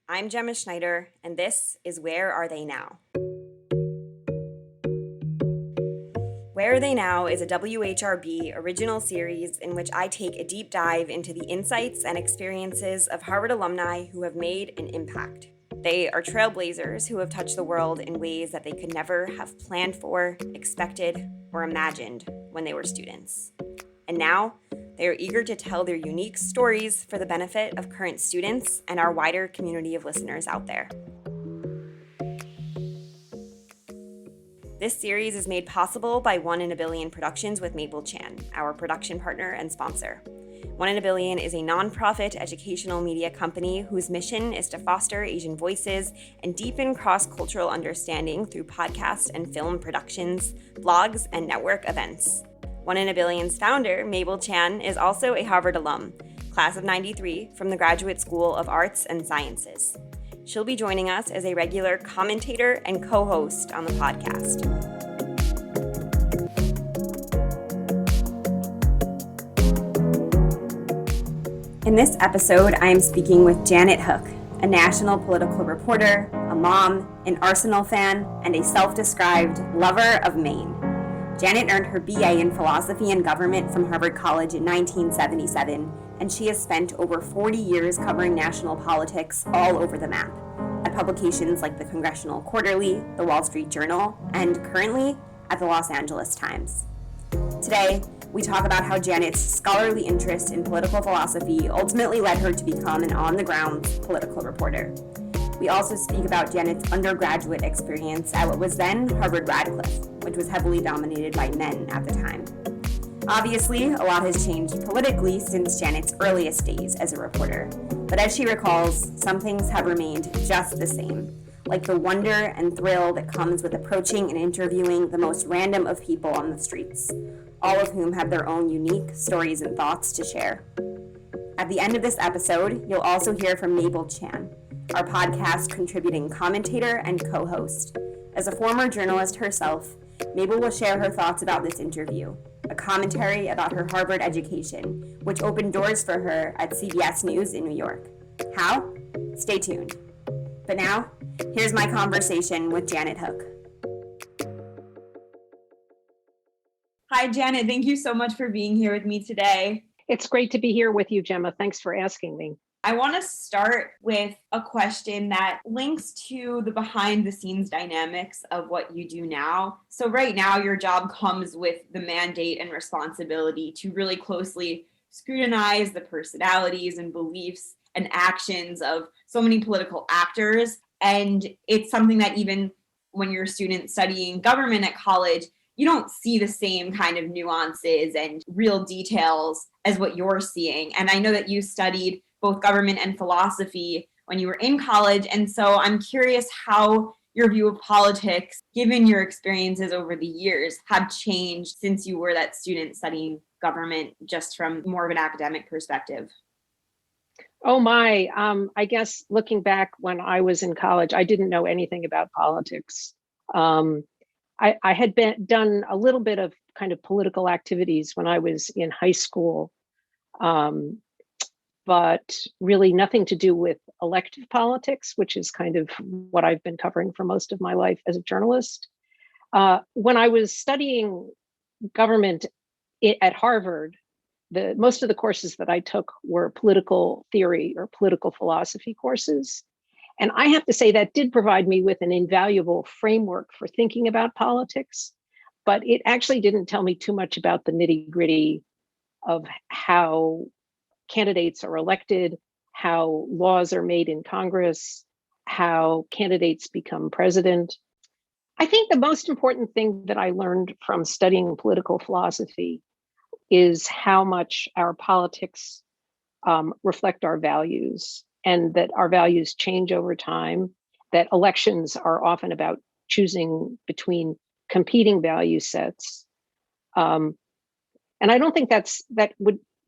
I'm Gemma Schneider, and this is Where Are They Now? Where Are They Now is a WHRB original series in which I take a deep dive into the insights and experiences of Harvard alumni who have made an impact. They are trailblazers who have touched the world in ways that they could never have planned for, expected, or imagined when they were students. And now, they are eager to tell their unique stories for the benefit of current students and our wider community of listeners out there. This series is made possible by One in a Billion Productions with Mabel Chan, our production partner and sponsor. One in a Billion is a nonprofit educational media company whose mission is to foster Asian voices and deepen cross-cultural understanding through podcast and film productions, blogs, and network events. One in a Billion's founder, Mabel Chan, is also a Harvard alum, class of '93 from the Graduate School of Arts and Sciences. She'll be joining us as a regular commentator and co-host on the podcast. In this episode, I am speaking with Janet Hook, a national political reporter, a mom, an Arsenal fan, and a self-described lover of Maine. Janet earned her BA in philosophy and government from Harvard College in 1977, and she has spent over 40 years covering national politics all over the map, at publications like the Congressional Quarterly, the Wall Street Journal, and currently at the Los Angeles Times. Today, we talk about how Janet's scholarly interest in political philosophy ultimately led her to become an on-the-ground political reporter. We also speak about Janet's undergraduate experience at what was then Harvard Radcliffe, which was heavily dominated by men at the time. Obviously, a lot has changed politically since Janet's earliest days as a reporter, but as she recalls, some things have remained just the same, like the wonder and thrill that comes with approaching and interviewing the most random of people on the streets, all of whom have their own unique stories and thoughts to share. At the end of this episode, you'll also hear from Mabel Chan, our podcast contributing commentator and co-host. As a former journalist herself, Mabel will share her thoughts about this interview, a commentary about her Harvard education, which opened doors for her at CBS News in New York. How? Stay tuned. But now, here's my conversation with Janet Hook. Hi, Janet. Thank you so much for being here with me today. It's great to be here with you, Gemma. Thanks for asking me. I want to start with a question that links to the behind the scenes dynamics of what you do now. So right now, your job comes with the mandate and responsibility to really closely scrutinize the personalities and beliefs and actions of so many political actors. And it's something that even when you're a student studying government at college, you don't see the same kind of nuances and real details as what you're seeing. And I know that you studied both government and philosophy when you were in college. And so I'm curious how your view of politics, given your experiences over the years, have changed since you were that student studying government, just from more of an academic perspective. Oh my, I guess looking back when I was in college, I didn't know anything about politics. I had done a little bit of kind of political activities when I was in high school. But really nothing to do with elective politics, which is kind of what I've been covering for most of my life as a journalist. When I was studying government at Harvard, most of the courses that I took were political theory or political philosophy courses. And I have to say that did provide me with an invaluable framework for thinking about politics, but it actually didn't tell me too much about the nitty-gritty of how candidates are elected, how laws are made in Congress, how candidates become president. I think the most important thing that I learned from studying political philosophy is how much our politics reflect our values, and that our values change over time, that elections are often about choosing between competing value sets. And I don't think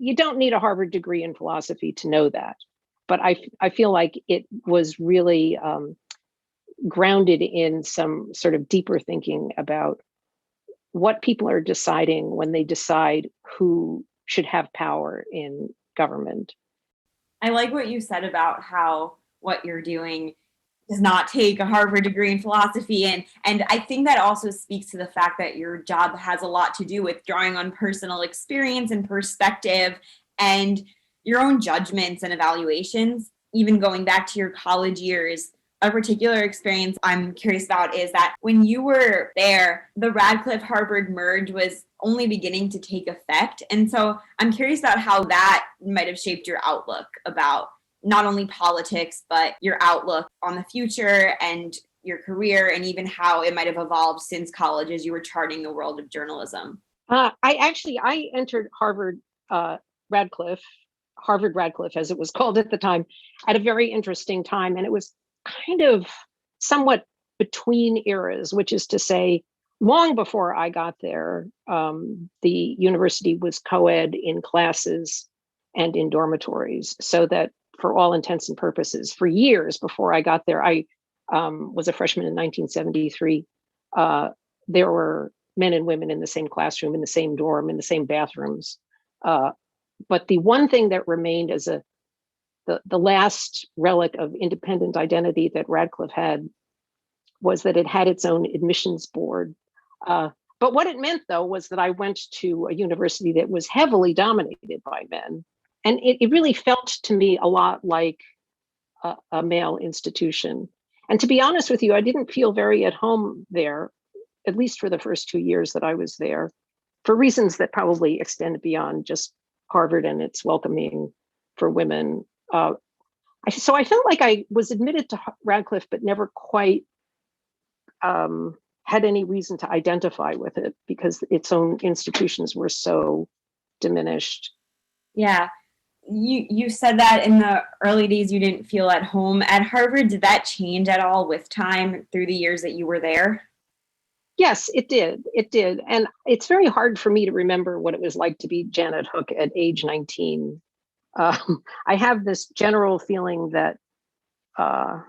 you don't need a Harvard degree in philosophy to know that, but I feel like it was really grounded in some sort of deeper thinking about what people are deciding when they decide who should have power in government. I like what you said about how what you're doing does not take a Harvard degree in philosophy. And I think that also speaks to the fact that your job has a lot to do with drawing on personal experience and perspective and your own judgments and evaluations. Even going back to your college years, a particular experience I'm curious about is that when you were there, the Radcliffe Harvard merge was only beginning to take effect. And so I'm curious about how that might have shaped your outlook about not only politics, but your outlook on the future and your career, and even how it might have evolved since college as you were charting the world of journalism. I entered Radcliffe, Harvard Radcliffe, as it was called at the time, at a very interesting time. And it was kind of somewhat between eras, which is to say, long before I got there, the university was co-ed in classes and in dormitories, so that for all intents and purposes, for years before I got there, I was a freshman in 1973. There were men and women in the same classroom, in the same dorm, in the same bathrooms. But the one thing that remained as the last relic of independent identity that Radcliffe had was that it had its own admissions board. But what it meant, though, was that I went to a university that was heavily dominated by men. And it really felt to me a lot like a male institution. And to be honest with you, I didn't feel very at home there, at least for the first 2 years that I was there, for reasons that probably extend beyond just Harvard and its welcoming for women. So I felt like I was admitted to Radcliffe, but never quite had any reason to identify with it because its own institutions were so diminished. Yeah. You said that in the early days you didn't feel at home at Harvard. Did that change at all with time through the years that you were there? Yes, it did. It did. And it's very hard for me to remember what it was like to be Janet Hook at age 19. I have this general feeling that I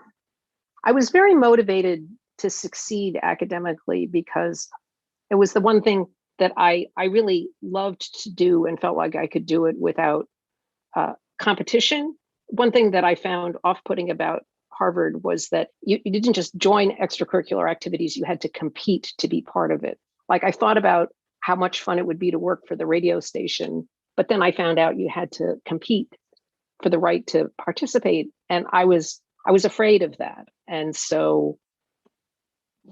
was very motivated to succeed academically because it was the one thing that I really loved to do and felt like I could do it without competition. One thing that I found off-putting about Harvard was that you didn't just join extracurricular activities, you had to compete to be part of it. Like I thought about how much fun it would be to work for the radio station, but then I found out you had to compete for the right to participate. And I was afraid of that. And so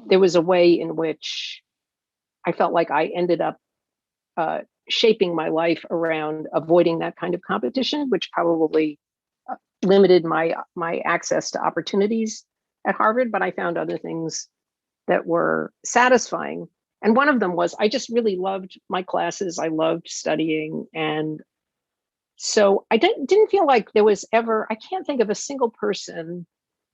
there was a way in which I felt like I ended up shaping my life around avoiding that kind of competition, which probably limited my access to opportunities at Harvard. But I found other things that were satisfying. And one of them was I just really loved my classes. I loved studying. And so I didn't feel like there was ever, I can't think of a single person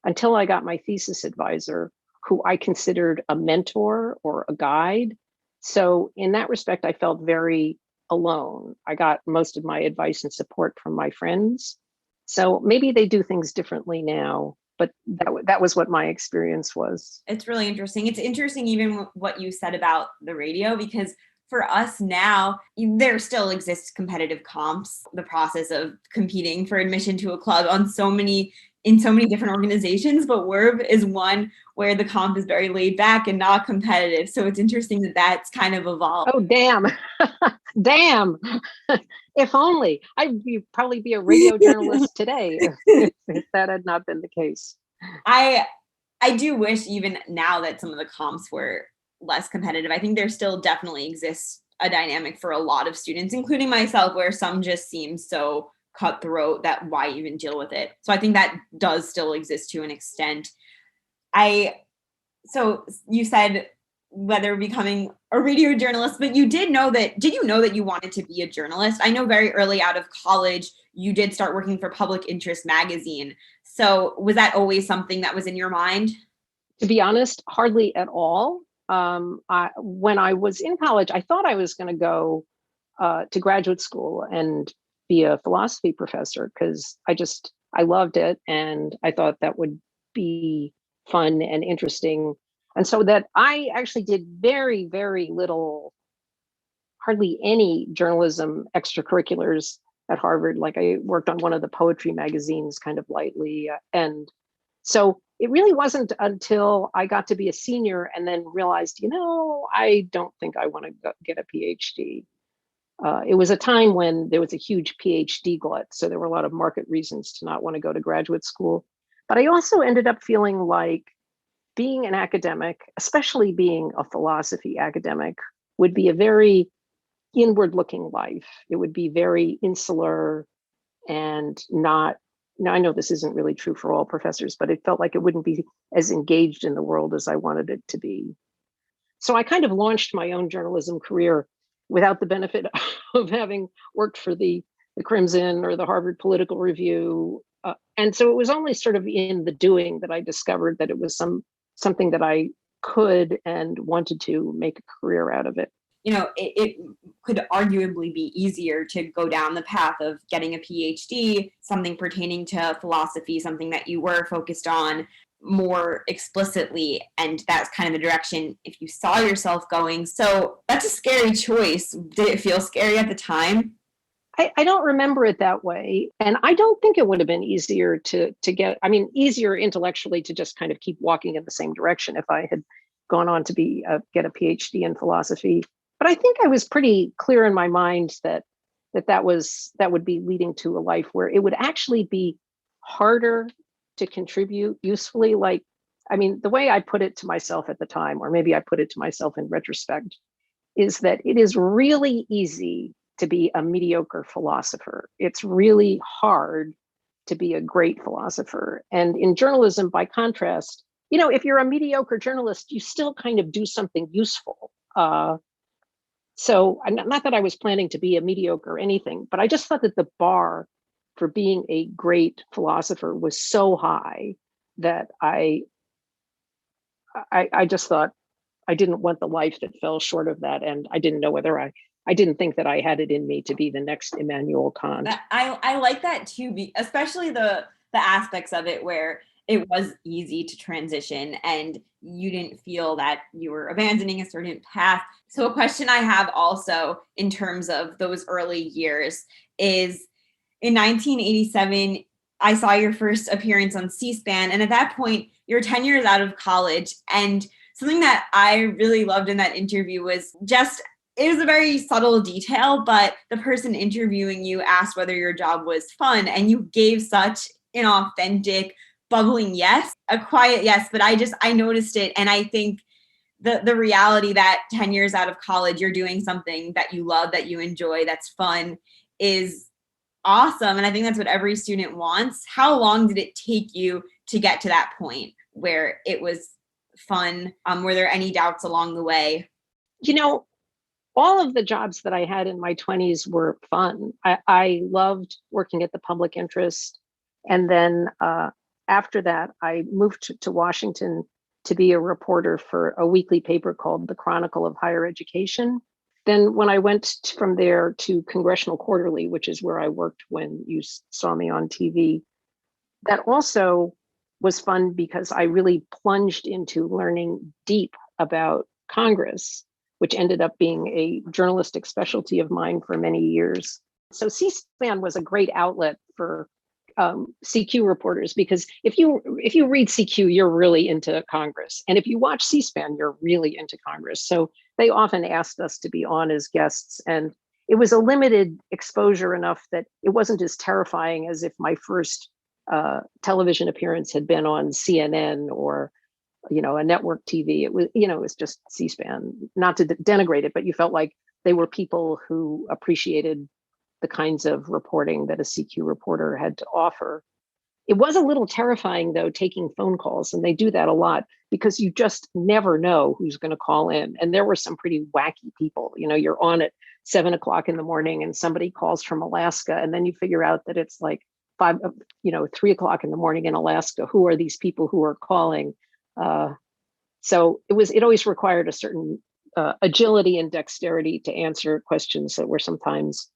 until I got my thesis advisor who I considered a mentor or a guide. So in that respect, I felt very alone. I got most of my advice and support from my friends. So maybe they do things differently now, but that was what my experience was. It's really interesting. It's interesting even what you said about the radio, because for us now, there still exists competitive comps, the process of competing for admission to a club in so many different organizations, but WERB is one where the comp is very laid back and not competitive. So it's interesting that that's kind of evolved. Oh, damn. Damn. If only. I'd probably be a radio journalist today if that had not been the case. I do wish even now that some of the comps were less competitive. I think there still definitely exists a dynamic for a lot of students, including myself, where some just seem so cutthroat that why even deal with it. So I think that does still exist to an extent. So you said whether becoming a radio journalist, but did you know that you wanted to be a journalist? I know very early out of college, you did start working for Public Interest magazine. So was that always something that was in your mind? To be honest, hardly at all. When I was in college, I thought I was going to go to graduate school and be a philosophy professor because I loved it and I thought that would be fun and interesting. And so that I actually did very, very little, hardly any journalism extracurriculars at Harvard. Like I worked on one of the poetry magazines kind of lightly. And so it really wasn't until I got to be a senior and then realized, I don't think I want to get a PhD. It was a time when there was a huge PhD glut. So there were a lot of market reasons to not want to go to graduate school. But I also ended up feeling like being an academic, especially being a philosophy academic, would be a very inward looking life. It would be very insular and not, now I know this isn't really true for all professors, but it felt like it wouldn't be as engaged in the world as I wanted it to be. So I kind of launched my own journalism career without the benefit of having worked for the Crimson or the Harvard Political Review. And so it was only sort of in the doing that I discovered that it was something that I could and wanted to make a career out of it. It could arguably be easier to go down the path of getting a PhD, something pertaining to philosophy, something that you were focused on more explicitly, and that's kind of the direction if you saw yourself going. So that's a scary choice. Did it feel scary at the time? I don't remember it that way. And I don't think it would have been easier to get, easier intellectually to just kind of keep walking in the same direction if I had gone on to get a PhD in philosophy. But I think I was pretty clear in my mind that would be leading to a life where it would actually be harder to contribute usefully. The way I put it to myself at the time, or maybe I put it to myself in retrospect, is that it is really easy to be a mediocre philosopher. It's really hard to be a great philosopher. And in journalism, by contrast, if you're a mediocre journalist, you still kind of do something useful. So not that I was planning to be a mediocre or anything, but I just thought that the bar for being a great philosopher was so high that I just thought I didn't want the life that fell short of that. And I didn't know whether I didn't think that I had it in me to be the next Immanuel Kant. I like that too, especially the aspects of it where it was easy to transition and you didn't feel that you were abandoning a certain path. So a question I have also in terms of those early years is, in 1987, I saw your first appearance on C-SPAN. And at that point, you're 10 years out of college. And something that I really loved in that interview was it was a very subtle detail, but the person interviewing you asked whether your job was fun. And you gave such an authentic, bubbling yes, a quiet yes. But I noticed it. And I think the reality that 10 years out of college, you're doing something that you love, that you enjoy, that's fun, is awesome. And I think that's what every student wants. How long did it take you to get to that point where it was fun? Were there any doubts along the way? All of the jobs that I had in my 20s were fun. I loved working at the Public Interest. And then after that, I moved to Washington to be a reporter for a weekly paper called The Chronicle of Higher Education. Then when I went from there to Congressional Quarterly, which is where I worked when you saw me on TV, that also was fun because I really plunged into learning deep about Congress, which ended up being a journalistic specialty of mine for many years. So C-SPAN was a great outlet for CQ reporters, because if you read CQ, you're really into Congress. And if you watch C-SPAN, you're really into Congress. So they often asked us to be on as guests. And it was a limited exposure enough that it wasn't as terrifying as if my first television appearance had been on CNN or a network TV. It was just C-SPAN, not to denigrate it, but you felt like they were people who appreciated the kinds of reporting that a CQ reporter had to offer. It was a little terrifying, though, taking phone calls, and they do that a lot because you just never know who's going to call in. And there were some pretty wacky people. You're on at 7 o'clock in the morning and somebody calls from Alaska, and then you figure out that it's like 3 o'clock in the morning in Alaska. Who are these people who are calling? So it always required a certain agility and dexterity to answer questions that were sometimes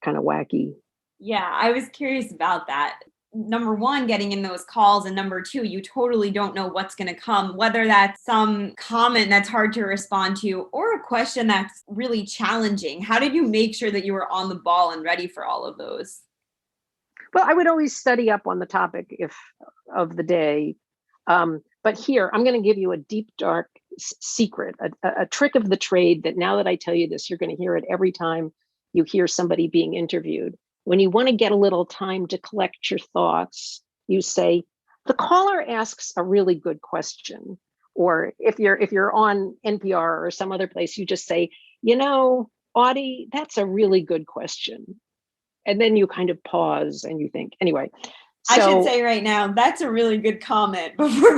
kind of wacky. Yeah, I was curious about that. number one, getting in those calls, and number two, you totally don't know what's going to come, whether that's some comment that's hard to respond to or a question that's really challenging. How did you make sure that you were on the ball and ready for all of those? Well, I would always study up on the topic of the day. But here, I'm going to give you a deep, dark secret, a trick of the trade that now that I tell you this, you're going to hear it every time you hear somebody being interviewed. When you want to get a little time to collect your thoughts, you say, the caller asks a really good question. Or if you're on NPR or some other place, you just say, Audie, that's a really good question. And then you kind of pause and you think, anyway. I should say right now, that's a really good comment before.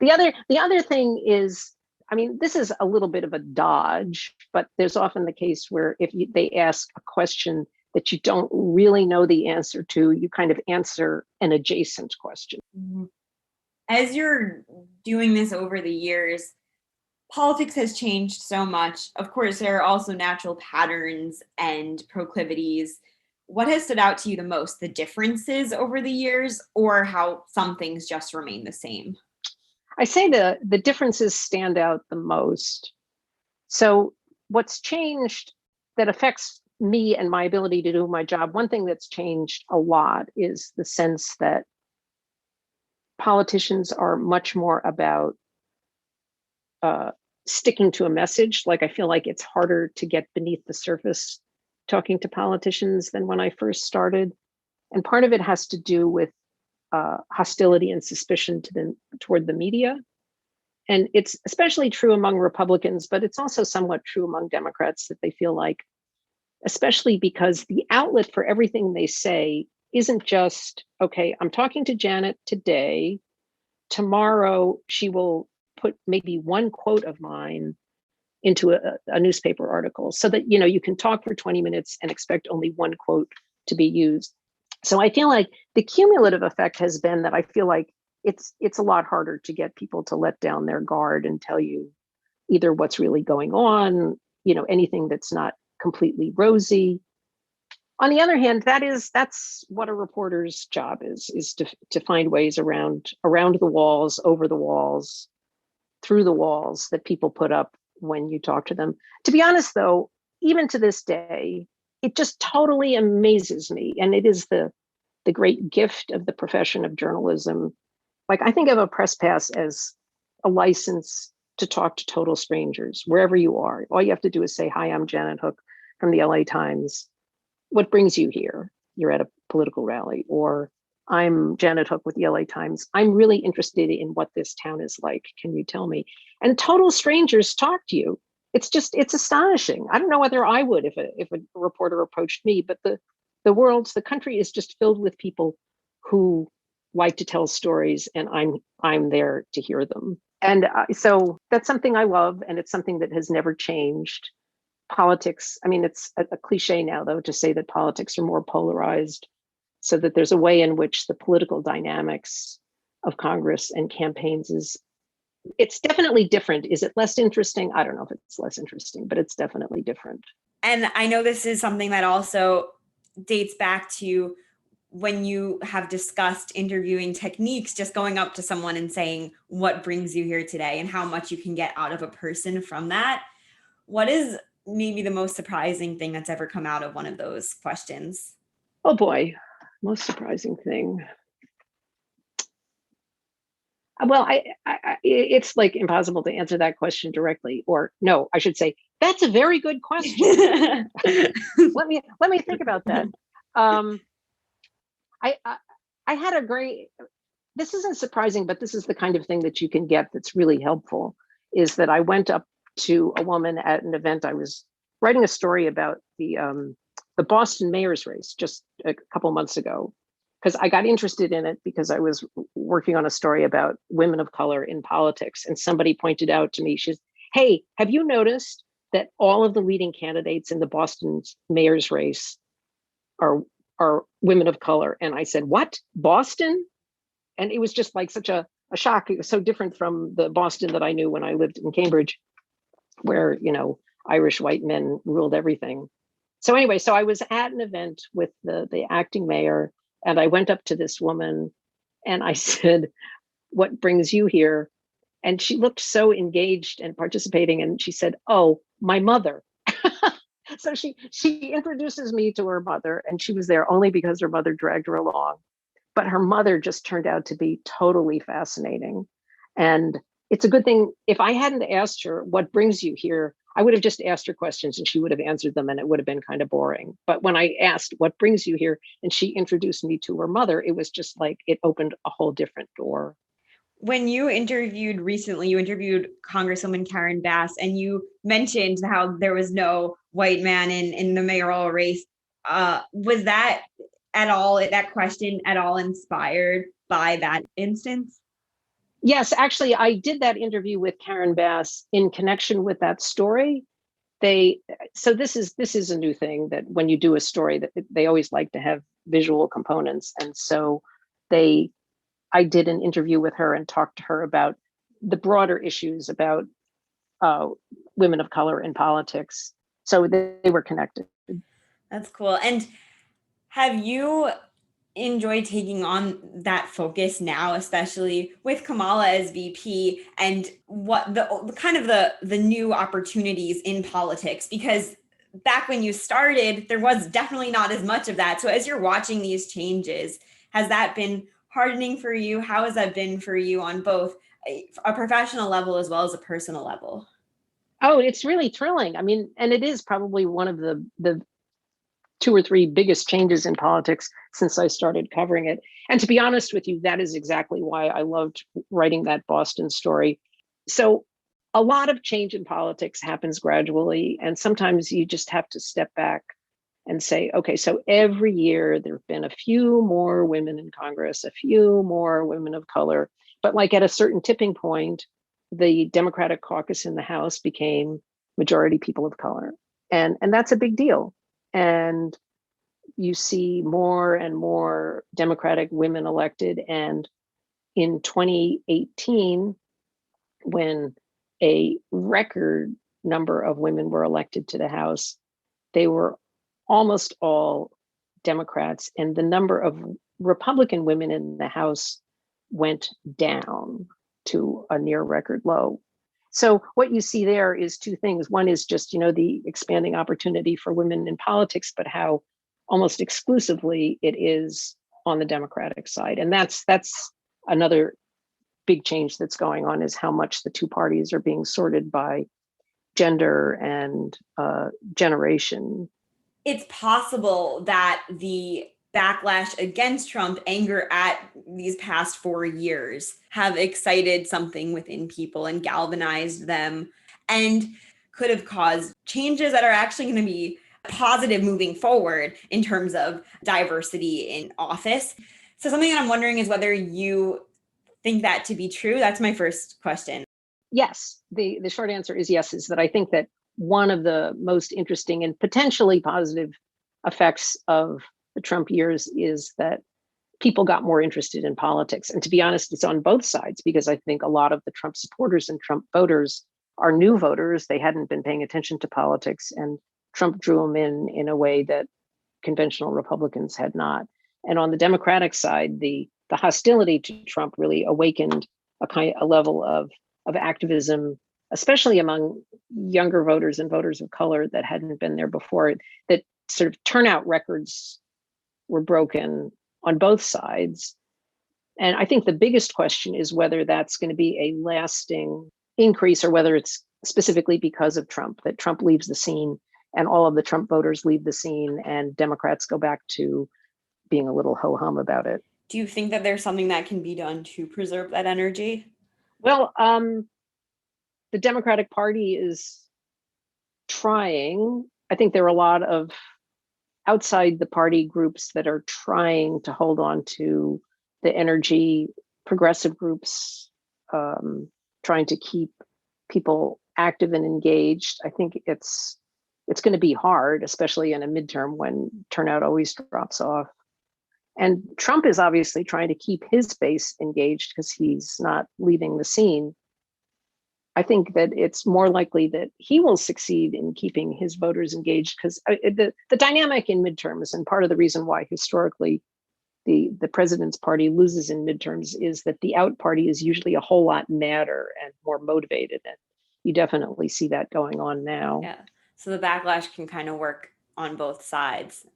The other thing is, this is a little bit of a dodge, but there's often the case where if they ask a question that you don't really know the answer to, you kind of answer an adjacent question. As you're doing this over the years, politics has changed so much. Of course, there are also natural patterns and proclivities. What has stood out to you the most, the differences over the years, or how some things just remain the same? I say the differences stand out the most. So what's changed that affects me and my ability to do my job, one thing that's changed a lot is the sense that politicians are much more about sticking to a message. Like, I feel like it's harder to get beneath the surface talking to politicians than when I first started. And part of it has to do with hostility and suspicion toward the media. And it's especially true among Republicans, but it's also somewhat true among Democrats, that they feel like, especially because the outlet for everything they say isn't just, okay, I'm talking to Janet today. Tomorrow, she will put maybe one quote of mine into a newspaper article so that, you can talk for 20 minutes and expect only one quote to be used. So I feel like the cumulative effect has been that I feel like it's a lot harder to get people to let down their guard and tell you either what's really going on, anything that's not completely rosy. On the other hand, that's what a reporter's job is to find ways around the walls, over the walls, through the walls that people put up when you talk to them. To be honest, though, even to this day, it just totally amazes me. And it is the great gift of the profession of journalism. Like, I think of a press pass as a license to talk to total strangers, wherever you are. All you have to do is say, hi, I'm Janet Hook from the LA Times. What brings you here? You're at a political rally. Or I'm Janet Hook with the LA Times. I'm really interested in what this town is like. Can you tell me? And total strangers talk to you. It's astonishing. I don't know whether I would if a reporter approached me, but the country is just filled with people who like to tell stories, and I'm there to hear them. And so that's something I love, and it's something that has never changed. Politics, it's a cliche now, though, to say that politics are more polarized, so that there's a way in which the political dynamics of Congress and campaigns it's definitely different. Is it less interesting? I don't know if it's less interesting, but it's definitely different. And I know this is something that also dates back to when you have discussed interviewing techniques, just going up to someone and saying, what brings you here today, and how much you can get out of a person from that. What is maybe the most surprising thing that's ever come out of one of those questions? Oh boy, most surprising thing. Well, it's like impossible to answer that question directly, or no, I should say, that's a very good question. Let me think about that. I had a great, this isn't surprising, but this is the kind of thing that you can get that's really helpful, is that I went up to a woman at an event. I was writing a story about the Boston mayor's race just a couple months ago, because I got interested in it because I was working on a story about women of color in politics. And somebody pointed out to me, she's, hey, have you noticed that all of the leading candidates in the Boston mayor's race are women of color? And I said, what? Boston? And it was just like such a shock. It was so different from the Boston that I knew when I lived in Cambridge, where, Irish white men ruled everything. So anyway, so I was at an event with the acting mayor, and I went up to this woman and I said, "What brings you here?" And she looked so engaged and participating, and she said, "Oh, my mother." So she introduces me to her mother, and she was there only because her mother dragged her along. But her mother just turned out to be totally fascinating. And it's a good thing. If I hadn't asked her, "What brings you here?" I would have just asked her questions and she would have answered them, and it would have been kind of boring. But when I asked, "What brings you here?" and she introduced me to her mother, it was just like it opened a whole different door. When you interviewed recently, you interviewed Congresswoman Karen Bass, and you mentioned how there was no white man in the mayoral race. Was that at all, that question at all inspired by that instance? Yes, actually, I did that interview with Karen Bass in connection with that story. They so this is a new thing, that when you do a story, that they always like to have visual components, and so they I did an interview with her and talked to her about the broader issues about uh, women of color in politics. So they were connected. That's cool. And have you enjoyed taking on that focus now, especially with Kamala as VP, and what the kind of the new opportunities in politics? Because back when you started, there was definitely not as much of that. So as you're watching these changes, has that been hardening for you? How has that been for you on both a professional level as well as a personal level? Oh, it's really thrilling. I mean, and it is probably one of the two or three biggest changes in politics since I started covering it. And to be honest with you, that is exactly why I loved writing that Boston story. So a lot of change in politics happens gradually, and sometimes you just have to step back and say, okay, so every year there have been a few more women in Congress, a few more women of color, but like at a certain tipping point, the Democratic caucus in the House became majority people of color. And that's a big deal. And you see more and more Democratic women elected. And in 2018, when a record number of women were elected to the House, they were almost all Democrats, and the number of Republican women in the House went down to a near record low. So what you see there is two things. One is just, the expanding opportunity for women in politics, but how almost exclusively it is on the Democratic side. And that's another big change that's going on, is how much the two parties are being sorted by gender and generation. It's possible that the backlash against Trump, anger at these past 4 years, have excited something within people and galvanized them, and could have caused changes that are actually going to be positive moving forward in terms of diversity in office. So something that I'm wondering is whether you think that to be true. That's my first question. Yes, the short answer is yes, is that I think that one of the most interesting and potentially positive effects of the Trump years is that people got more interested in politics. And to be honest, it's on both sides, because I think a lot of the Trump supporters and Trump voters are new voters. They hadn't been paying attention to politics, and Trump drew them in a way that conventional Republicans had not. And on the Democratic side, the hostility to Trump really awakened a level of activism, especially among younger voters and voters of color that hadn't been there before. That sort of turnout records were broken on both sides. And I think the biggest question is whether that's going to be a lasting increase, or whether it's specifically because of Trump, that Trump leaves the scene and all of the Trump voters leave the scene and Democrats go back to being a little ho-hum about it. Do you think that there's something that can be done to preserve that energy? Well, the Democratic Party is trying. I think there are a lot of outside the party groups that are trying to hold on to the energy, progressive groups trying to keep people active and engaged. I think it's going to be hard, especially in a midterm when turnout always drops off. And Trump is obviously trying to keep his base engaged because he's not leaving the scene. I think that it's more likely that he will succeed in keeping his voters engaged, because the dynamic in midterms, and part of the reason why historically the president's party loses in midterms, is that the out party is usually a whole lot madder and more motivated. And you definitely see that going on now. Yeah. So the backlash can kind of work on both sides.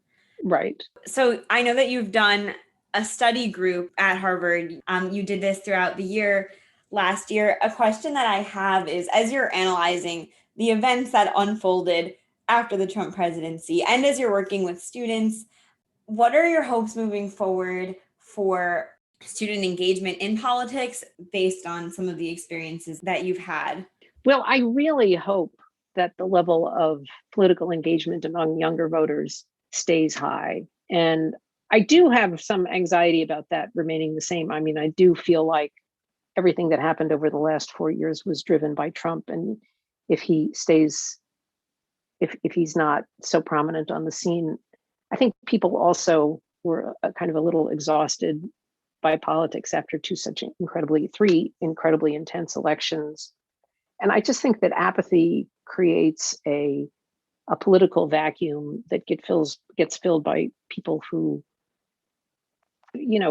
Right. So I know that you've done a study group at Harvard. You did this throughout the year last year. A question that I have is, as you're analyzing the events that unfolded after the Trump presidency, and as you're working with students, what are your hopes moving forward for student engagement in politics based on some of the experiences that you've had? Well, I really hope that the level of political engagement among younger voters stays high. And I do have some anxiety about that remaining the same. I mean, I do feel like everything that happened over the last 4 years was driven by Trump. And if he stays, if he's not so prominent on the scene, I think people also were kind of a little exhausted by politics after three incredibly intense elections. And I just think that apathy creates a political vacuum that gets filled by people who,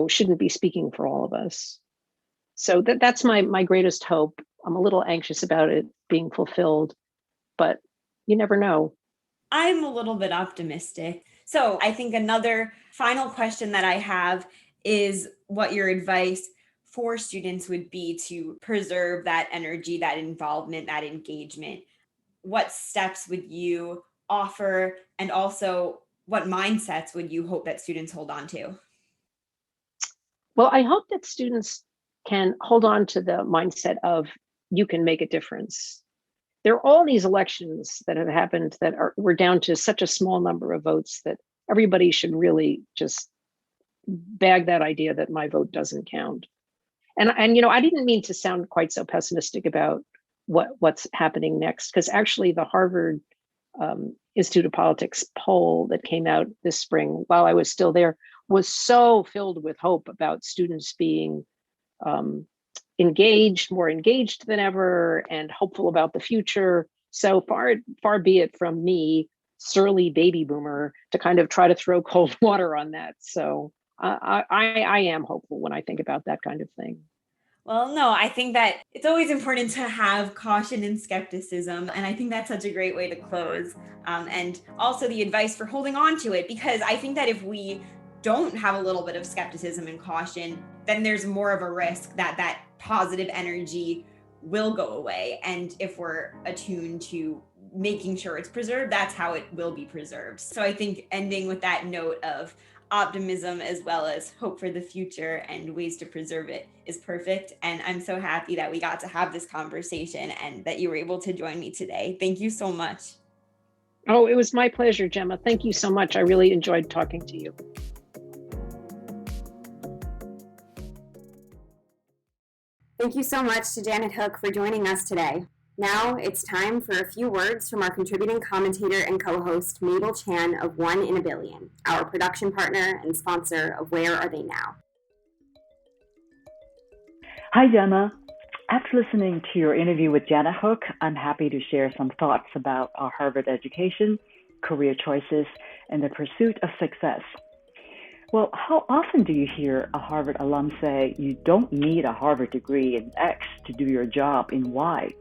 shouldn't be speaking for all of us. So that's my greatest hope. I'm a little anxious about it being fulfilled, but you never know. I'm a little bit optimistic. So I think another final question that I have is what your advice for students would be to preserve that energy, that involvement, that engagement. What steps would you offer? And also, what mindsets would you hope that students hold on to? Well, I hope that students can hold on to the mindset of you can make a difference. There are all these elections that have happened that we're down to such a small number of votes that everybody should really just bag that idea that my vote doesn't count. And I didn't mean to sound quite so pessimistic about what's happening next, because actually the Harvard Institute of Politics poll that came out this spring while I was still there was so filled with hope about students being more engaged than ever, and hopeful about the future. So far be it from me, surly baby boomer, to kind of try to throw cold water on that. So I am hopeful when I think about that kind of thing. Well, no, I think that it's always important to have caution and skepticism. And I think that's such a great way to close. And also the advice for holding on to it, because I think that if we don't have a little bit of skepticism and caution, then there's more of a risk that positive energy will go away. And if we're attuned to making sure it's preserved, that's how it will be preserved. So I think ending with that note of optimism as well as hope for the future and ways to preserve it is perfect. And I'm so happy that we got to have this conversation and that you were able to join me today. Thank you so much. Oh, it was my pleasure, Gemma. Thank you so much. I really enjoyed talking to you. Thank you so much to Janet Hook for joining us today. Now it's time for a few words from our contributing commentator and co-host Mabel Chan of One in a Billion, our production partner and sponsor of Where Are They Now? Hi, Gemma. After listening to your interview with Janet Hook, I'm happy to share some thoughts about our Harvard education, career choices, and the pursuit of success. Well, how often do you hear a Harvard alum say, you don't need a Harvard degree in X to do your job in Y?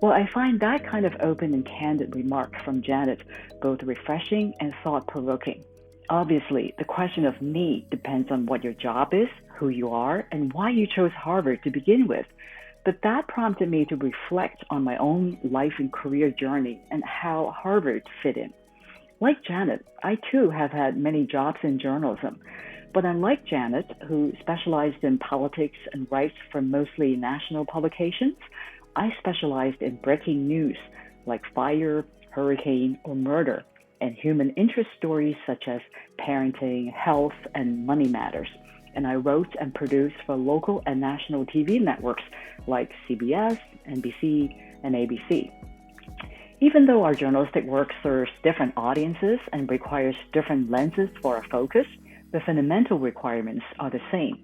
Well, I find that kind of open and candid remark from Janet both refreshing and thought-provoking. Obviously, the question of need depends on what your job is, who you are, and why you chose Harvard to begin with. But that prompted me to reflect on my own life and career journey and how Harvard fit in. Like Janet, I too have had many jobs in journalism. But unlike Janet, who specialized in politics and writes for mostly national publications, I specialized in breaking news like fire, hurricane, or murder, and human interest stories such as parenting, health, and money matters. And I wrote and produced for local and national TV networks like CBS, NBC, and ABC. Even though our journalistic work serves different audiences and requires different lenses for our focus, the fundamental requirements are the same: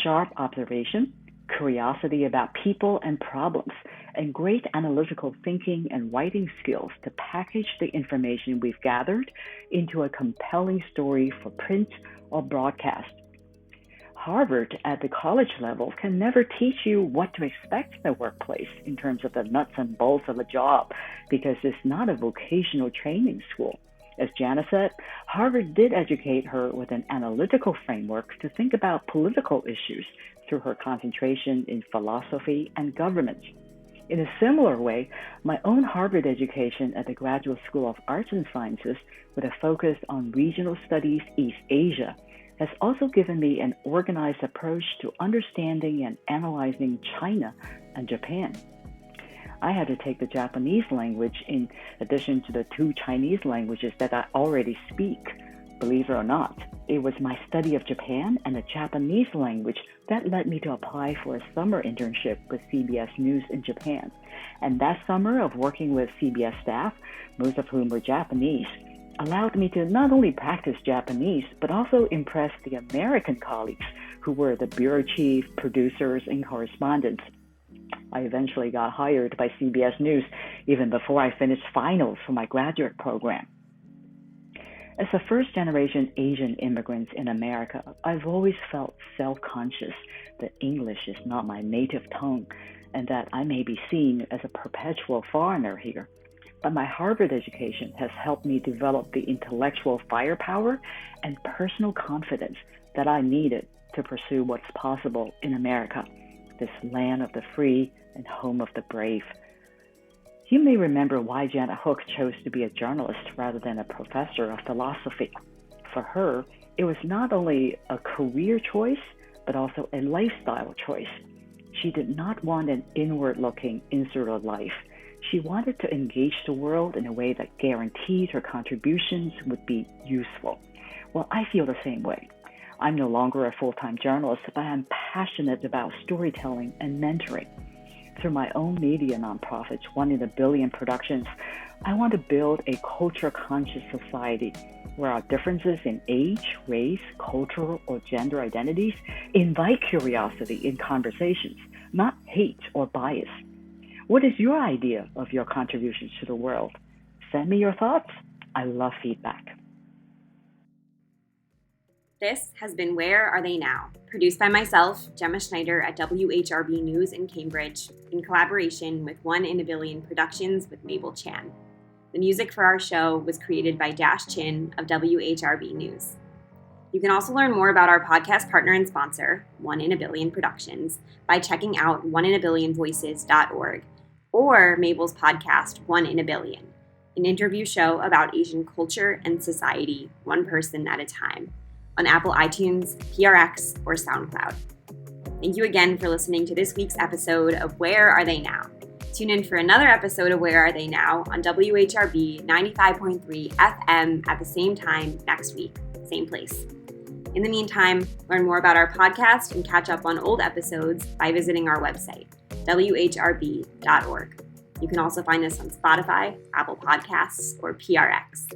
sharp observation, curiosity about people and problems, and great analytical thinking and writing skills to package the information we've gathered into a compelling story for print or broadcast. Harvard at the college level can never teach you what to expect in the workplace in terms of the nuts and bolts of a job because it's not a vocational training school. As Jana said, Harvard did educate her with an analytical framework to think about political issues through her concentration in philosophy and government. In a similar way, my own Harvard education at the Graduate School of Arts and Sciences with a focus on regional studies East Asia has also given me an organized approach to understanding and analyzing China and Japan. I had to take the Japanese language in addition to the 2 Chinese languages that I already speak. Believe it or not, it was my study of Japan and the Japanese language that led me to apply for a summer internship with CBS News in Japan. And that summer of working with CBS staff, most of whom were Japanese, allowed me to not only practice Japanese, but also impress the American colleagues who were the bureau chief, producers, and correspondents. I eventually got hired by CBS News even before I finished finals for my graduate program. As a first-generation Asian immigrant in America, I've always felt self-conscious that English is not my native tongue and that I may be seen as a perpetual foreigner here. But my Harvard education has helped me develop the intellectual firepower and personal confidence that I needed to pursue what's possible in America, this land of the free and home of the brave. You may remember why Janet Hook chose to be a journalist rather than a professor of philosophy. For her, it was not only a career choice, but also a lifestyle choice. She did not want an inward-looking, insular life. She wanted to engage the world in a way that guaranteed her contributions would be useful. Well, I feel the same way. I'm no longer a full-time journalist, but I'm passionate about storytelling and mentoring. Through my own media nonprofit, 1 in a Billion Productions, I want to build a culture-conscious society where our differences in age, race, cultural, or gender identities invite curiosity in conversations, not hate or bias. What is your idea of your contributions to the world? Send me your thoughts. I love feedback. This has been Where Are They Now? Produced by myself, Gemma Schneider at WHRB News in Cambridge, in collaboration with 1 in a Billion Productions with Mabel Chan. The music for our show was created by Dash Chin of WHRB News. You can also learn more about our podcast partner and sponsor, 1 in a Billion Productions, by checking out oneinaBillionVoices.org or Mabel's podcast, 1 in a Billion, an interview show about Asian culture and society, one person at a time, on Apple iTunes, PRX, or SoundCloud. Thank you again for listening to this week's episode of Where Are They Now? Tune in for another episode of Where Are They Now on WHRB 95.3 FM at the same time next week, same place. In the meantime, learn more about our podcast and catch up on old episodes by visiting our website, whrb.org. You can also find us on Spotify, Apple Podcasts, or PRX.